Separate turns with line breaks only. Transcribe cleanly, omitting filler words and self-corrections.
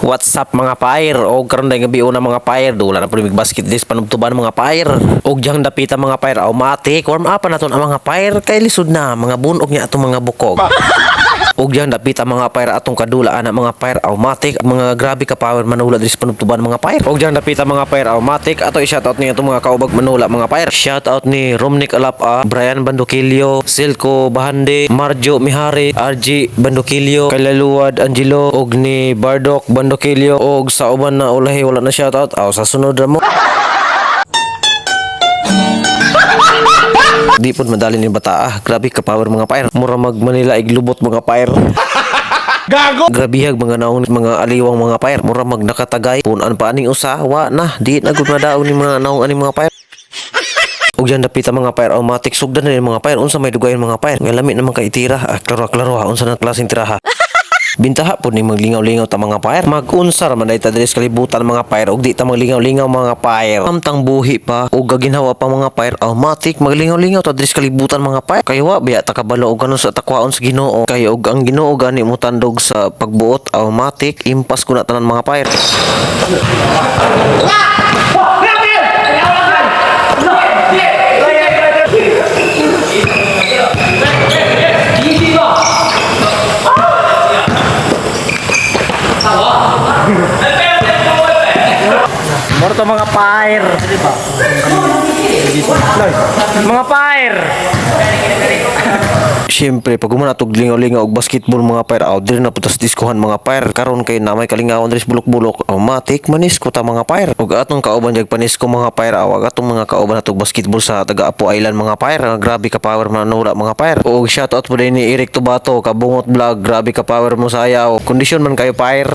What's up mga pair? Og karon day gabi una mga pair, dula na pud mig basket dis panubtuban mga pair. Og jang dapita mga pair, automatic warm up na naton ang mga pair kay lisod na mga bunog niya atong mga bukog. Og jang dapita mga pair atong kadula ana mga pair, automatic mga grabe ka power manula dis panubtuban mga pair. Og jang dapita mga pair, automatic ato i-shoutout ni atong mga kaubag manula mga pair. Shoutout ni Romnick Alapa, Brian Bandokilio, Silco Bahande, Marjo Mihari, RG Bandokilio, Kalaluwad Angelo, og ni Bardok Bandokilio, og sa uban na ulahi wala na shoutout aw sa sunod ra mo. Di pud madali ni bata grabe ka power mga pair, mura mag Manila iglubot mga pair. Gago! Grabihag mga naong mga aliwang mga pair, mura mag nakatagay punan pa aning usa wa na di na gud madaog ni mga naong ani mga pair. Og dyan dapita mga pair, automatic sugdan na mga pair unsa may dugayon mga pair nga lami naman ka itira klaro unsa na klaseng tiraha. Bintaha po ni maglingaw-lingaw ta mga pair, mag-unsar man dayta diri sa kalibutan mga pair, og di ta maglingaw-lingaw mga pair. Amtang buhi pa og gaginhawa pa mga pair, automatic maglingaw-lingaw ta diri sa kalibutan mga pair. Kay wa biya ta kabalo og kanon sa takwaon sa Ginoo. Kay og ang Ginoo gani mo tandog sa pagbuot, automatic impas ko na tanan mga pair.
Morto mga pair. Mga pair.
Siyempre pag umana tog lingaw-lingaw og basketball mga pair, out diri na putas diskuhan mga pair. Karon kay na may kalingawon diri bulok-bulok, automatic manisko ta mga pair. Og atong kauban jag panisko mga pair, awag atong mga kauban natog basketball sa taga Apo Island mga pair. Grabe ka power manura mga pair. Og shoutout po din ni Eric Tubato, Kabungot Vlog, grabe ka power mo sayaw. Kondisyon man kayo pair.